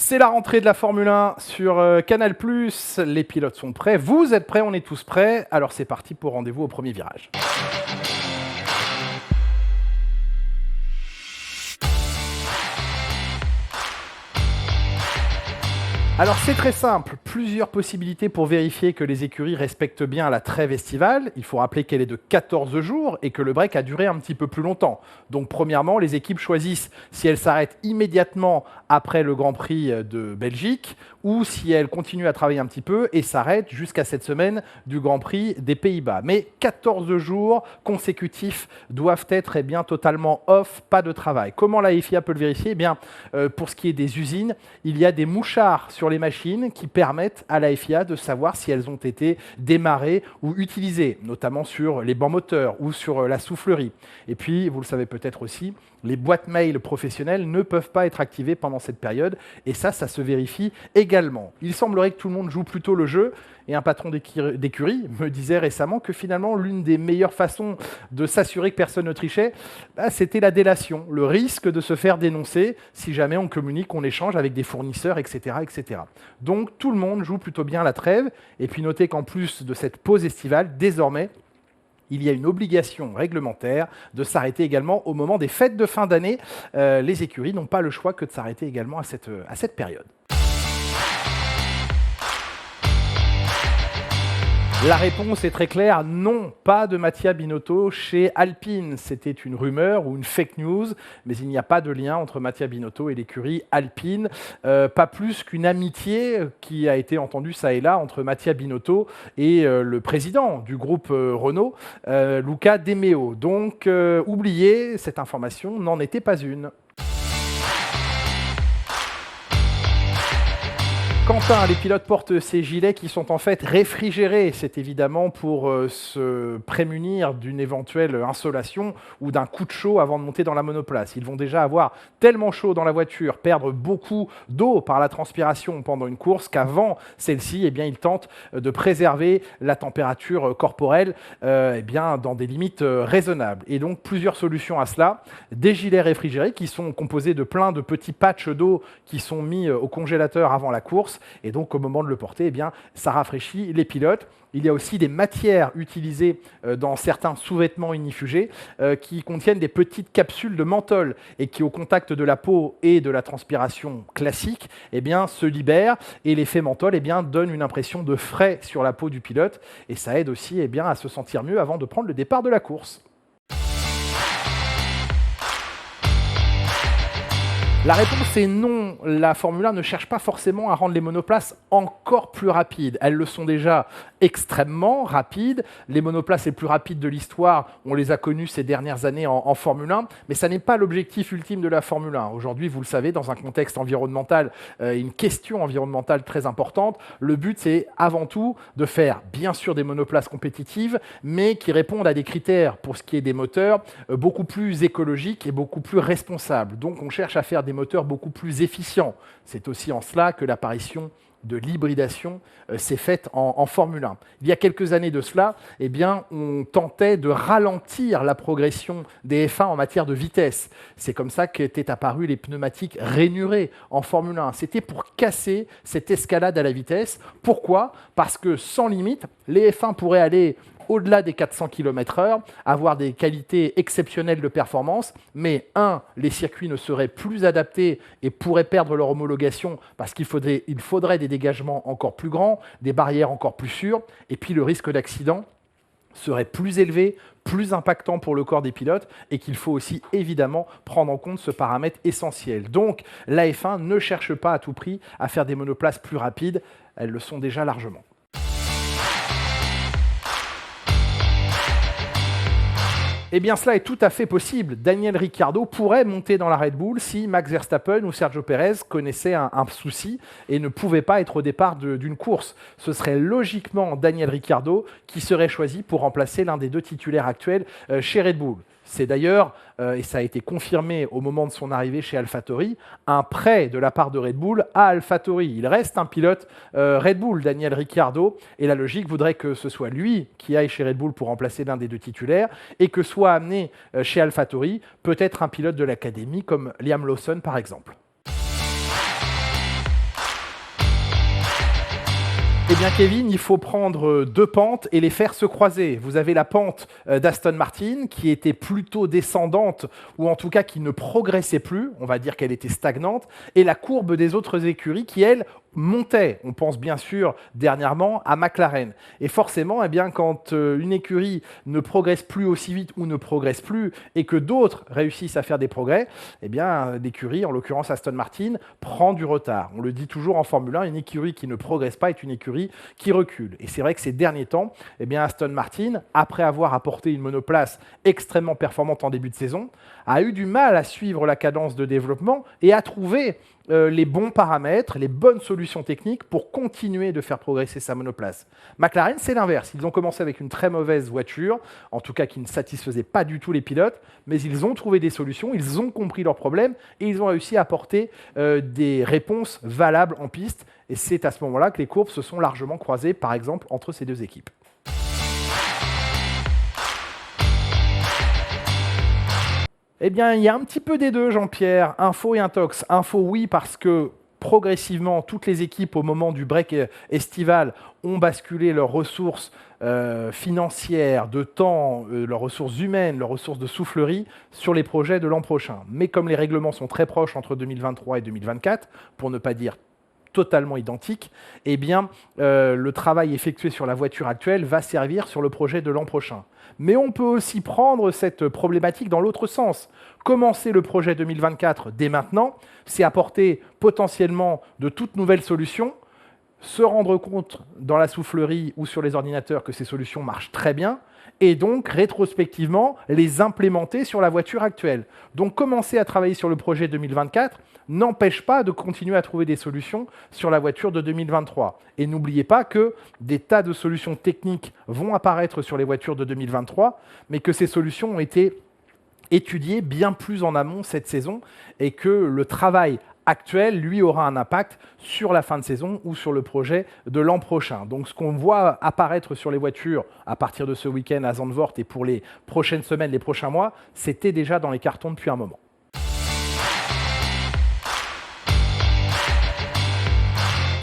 C'est la rentrée de la Formule 1 sur Canal+. Les pilotes sont prêts, vous êtes prêts, on est tous prêts. Alors c'est parti pour rendez-vous au premier virage. Alors c'est très simple, plusieurs possibilités pour vérifier que les écuries respectent bien la trêve estivale. Il faut rappeler qu'elle est de 14 jours et que le break a duré un petit peu plus longtemps. Donc premièrement, les équipes choisissent si elles s'arrêtent immédiatement après le Grand Prix de Belgique ou si elles continuent à travailler un petit peu et s'arrêtent jusqu'à cette semaine du Grand Prix des Pays-Bas. Mais 14 jours consécutifs doivent être totalement off, pas de travail. Comment la FIA peut le vérifier ? Pour ce qui est des usines, il y a des mouchards sur les machines qui permettent à la FIA de savoir si elles ont été démarrées ou utilisées, notamment sur les bancs moteurs ou sur la soufflerie. Et puis, vous le savez peut-être aussi, les boîtes mail professionnelles ne peuvent pas être activées pendant cette période et ça se vérifie également. Il semblerait que tout le monde joue plutôt le jeu et un patron d'écurie me disait récemment que finalement l'une des meilleures façons de s'assurer que personne ne trichait, c'était la délation, le risque de se faire dénoncer si jamais on communique, on échange avec des fournisseurs, etc., etc. Donc tout le monde joue plutôt bien la trêve et puis notez qu'en plus de cette pause estivale, désormais, il y a une obligation réglementaire de s'arrêter également au moment des fêtes de fin d'année. Les écuries n'ont pas le choix que de s'arrêter également à cette période. La réponse est très claire, non, pas de Mattia Binotto chez Alpine. C'était une rumeur ou une fake news, mais il n'y a pas de lien entre Mattia Binotto et l'écurie Alpine. Pas plus qu'une amitié qui a été entendue ça et là entre Mattia Binotto et le président du groupe Renault, Luca De Meo. Donc, oubliez, cette information n'en était pas une. Quentin, les pilotes portent ces gilets qui sont en fait réfrigérés. C'est évidemment pour se prémunir d'une éventuelle insolation ou d'un coup de chaud avant de monter dans la monoplace. Ils vont déjà avoir tellement chaud dans la voiture, perdre beaucoup d'eau par la transpiration pendant une course qu'avant celle-ci, ils tentent de préserver la température corporelle dans des limites raisonnables. Et donc plusieurs solutions à cela. Des gilets réfrigérés qui sont composés de plein de petits patchs d'eau qui sont mis au congélateur avant la course. Et donc, au moment de le porter, ça rafraîchit les pilotes. Il y a aussi des matières utilisées dans certains sous-vêtements inifugés qui contiennent des petites capsules de menthol et qui, au contact de la peau et de la transpiration classique, se libèrent. Et l'effet menthol donne une impression de frais sur la peau du pilote. Et ça aide aussi à se sentir mieux avant de prendre le départ de la course. La réponse est non. La Formule 1 ne cherche pas forcément à rendre les monoplaces encore plus rapides. Elles le sont déjà extrêmement rapides. Les monoplaces les plus rapides de l'histoire, on les a connues ces dernières années en Formule 1, mais ça n'est pas l'objectif ultime de la Formule 1. Aujourd'hui, vous le savez, dans un contexte environnemental, une question environnementale très importante, le but c'est avant tout de faire bien sûr des monoplaces compétitives, mais qui répondent à des critères pour ce qui est des moteurs beaucoup plus écologiques et beaucoup plus responsables. Donc on cherche à faire des moteurs beaucoup plus efficients. C'est aussi en cela que l'apparition de l'hybridation s'est faite en Formule 1. Il y a quelques années de cela, on tentait de ralentir la progression des F1 en matière de vitesse. C'est comme ça qu'étaient apparus les pneumatiques rainurés en Formule 1. C'était pour casser cette escalade à la vitesse. Pourquoi ? Parce que sans limite, les F1 pourraient aller au-delà des 400 km/h, avoir des qualités exceptionnelles de performance, mais les circuits ne seraient plus adaptés et pourraient perdre leur homologation parce qu'il faudrait des dégagements encore plus grands, des barrières encore plus sûres, et puis le risque d'accident serait plus élevé, plus impactant pour le corps des pilotes et qu'il faut aussi évidemment prendre en compte ce paramètre essentiel. Donc la F1 ne cherche pas à tout prix à faire des monoplaces plus rapides, elles le sont déjà largement. Cela est tout à fait possible. Daniel Ricciardo pourrait monter dans la Red Bull si Max Verstappen ou Sergio Pérez connaissaient un souci et ne pouvaient pas être au départ d'une course. Ce serait logiquement Daniel Ricciardo qui serait choisi pour remplacer l'un des deux titulaires actuels chez Red Bull. C'est d'ailleurs, et ça a été confirmé au moment de son arrivée chez AlphaTauri, un prêt de la part de Red Bull à AlphaTauri. Il reste un pilote Red Bull, Daniel Ricciardo, et la logique voudrait que ce soit lui qui aille chez Red Bull pour remplacer l'un des deux titulaires, et que soit amené chez AlphaTauri peut-être un pilote de l'académie comme Liam Lawson par exemple. Eh bien Kevin, il faut prendre deux pentes et les faire se croiser. Vous avez la pente d'Aston Martin qui était plutôt descendante ou en tout cas qui ne progressait plus, on va dire qu'elle était stagnante, et la courbe des autres écuries qui, elle, montait. On pense bien sûr dernièrement à McLaren. Et forcément, eh bien, quand une écurie ne progresse plus aussi vite ou ne progresse plus et que d'autres réussissent à faire des progrès, eh bien, l'écurie, en l'occurrence Aston Martin, prend du retard. On le dit toujours en Formule 1, une écurie qui ne progresse pas est une écurie qui recule. Et c'est vrai que ces derniers temps, eh bien, Aston Martin, après avoir apporté une monoplace extrêmement performante en début de saison, a eu du mal à suivre la cadence de développement et à trouver les bons paramètres, les bonnes solutions techniques pour continuer de faire progresser sa monoplace. McLaren, c'est l'inverse. Ils ont commencé avec une très mauvaise voiture, en tout cas qui ne satisfaisait pas du tout les pilotes, mais ils ont trouvé des solutions, ils ont compris leurs problèmes et ils ont réussi à apporter des réponses valables en piste. Et c'est à ce moment-là que les courbes se sont largement croisées, par exemple, entre ces deux équipes. Eh bien, il y a un petit peu des deux, Jean-Pierre, info et intox. Info, oui, parce que progressivement, toutes les équipes, au moment du break estival, ont basculé leurs ressources financières, de temps, leurs ressources humaines, leurs ressources de soufflerie sur les projets de l'an prochain. Mais comme les règlements sont très proches entre 2023 et 2024, pour ne pas dire totalement identique, eh bien, le travail effectué sur la voiture actuelle va servir sur le projet de l'an prochain. Mais on peut aussi prendre cette problématique dans l'autre sens. Commencer le projet 2024 dès maintenant, c'est apporter potentiellement de toutes nouvelles solutions, se rendre compte dans la soufflerie ou sur les ordinateurs que ces solutions marchent très bien, et donc rétrospectivement les implémenter sur la voiture actuelle. Donc commencer à travailler sur le projet 2024 n'empêche pas de continuer à trouver des solutions sur la voiture de 2023. Et n'oubliez pas que des tas de solutions techniques vont apparaître sur les voitures de 2023, mais que ces solutions ont été étudiées bien plus en amont cette saison et que le travail actuel, lui, aura un impact sur la fin de saison ou sur le projet de l'an prochain. Donc ce qu'on voit apparaître sur les voitures à partir de ce week-end à Zandvoort et pour les prochaines semaines, les prochains mois, c'était déjà dans les cartons depuis un moment.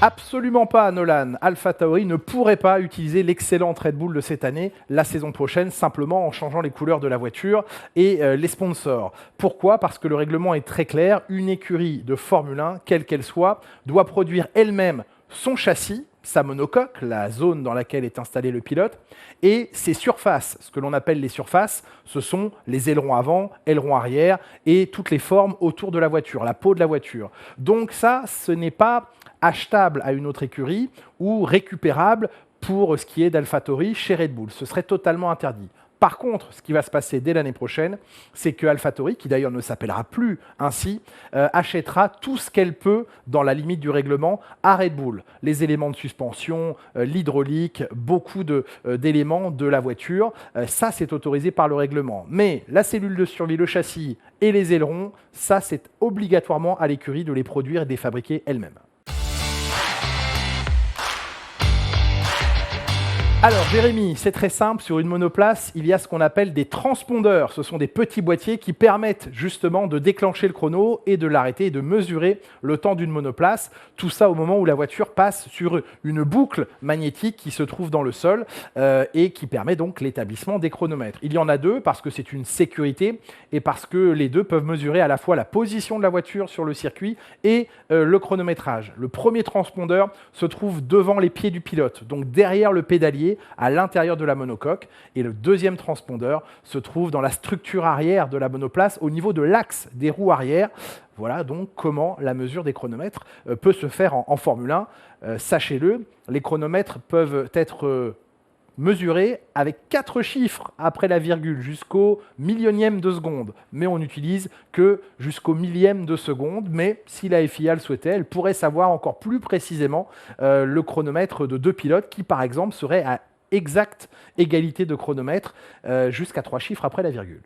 Absolument pas, Nolan. AlphaTauri ne pourrait pas utiliser l'excellente Red Bull de cette année la saison prochaine, simplement en changeant les couleurs de la voiture et les sponsors. Pourquoi ? Parce que le règlement est très clair. Une écurie de Formule 1, quelle qu'elle soit, doit produire elle-même son châssis, sa monocoque, la zone dans laquelle est installé le pilote, et ses surfaces. Ce que l'on appelle les surfaces, ce sont les ailerons avant, ailerons arrière et toutes les formes autour de la voiture, la peau de la voiture. Donc ça, ce n'est pas achetable à une autre écurie ou récupérable pour ce qui est d'AlphaTauri chez Red Bull. Ce serait totalement interdit. Par contre, ce qui va se passer dès l'année prochaine, c'est que AlphaTauri, qui d'ailleurs ne s'appellera plus ainsi, achètera tout ce qu'elle peut dans la limite du règlement à Red Bull. Les éléments de suspension, l'hydraulique, beaucoup d'éléments de la voiture. Ça, c'est autorisé par le règlement. Mais la cellule de survie, le châssis et les ailerons, ça, c'est obligatoirement à l'écurie de les produire et de les fabriquer elle-même. Alors Jérémy, c'est très simple, sur une monoplace, il y a ce qu'on appelle des transpondeurs. Ce sont des petits boîtiers qui permettent justement de déclencher le chrono et de l'arrêter et de mesurer le temps d'une monoplace. Tout ça au moment où la voiture passe sur une boucle magnétique qui se trouve dans le sol et qui permet donc l'établissement des chronomètres. Il y en a deux parce que c'est une sécurité et parce que les deux peuvent mesurer à la fois la position de la voiture sur le circuit et le chronométrage. Le premier transpondeur se trouve devant les pieds du pilote, donc derrière le pédalier, à l'intérieur de la monocoque, et le deuxième transpondeur se trouve dans la structure arrière de la monoplace au niveau de l'axe des roues arrière. Voilà donc comment la mesure des chronomètres peut se faire en Formule 1. Sachez-le, les chronomètres peuvent être mesurés avec 4 chiffres après la virgule jusqu'au millionième de seconde, mais on n'utilise que jusqu'au millième de seconde. Mais si la FIA le souhaitait, elle pourrait savoir encore plus précisément le chronomètre de deux pilotes qui, par exemple, seraient à exacte égalité de chronomètre jusqu'à 3 chiffres après la virgule.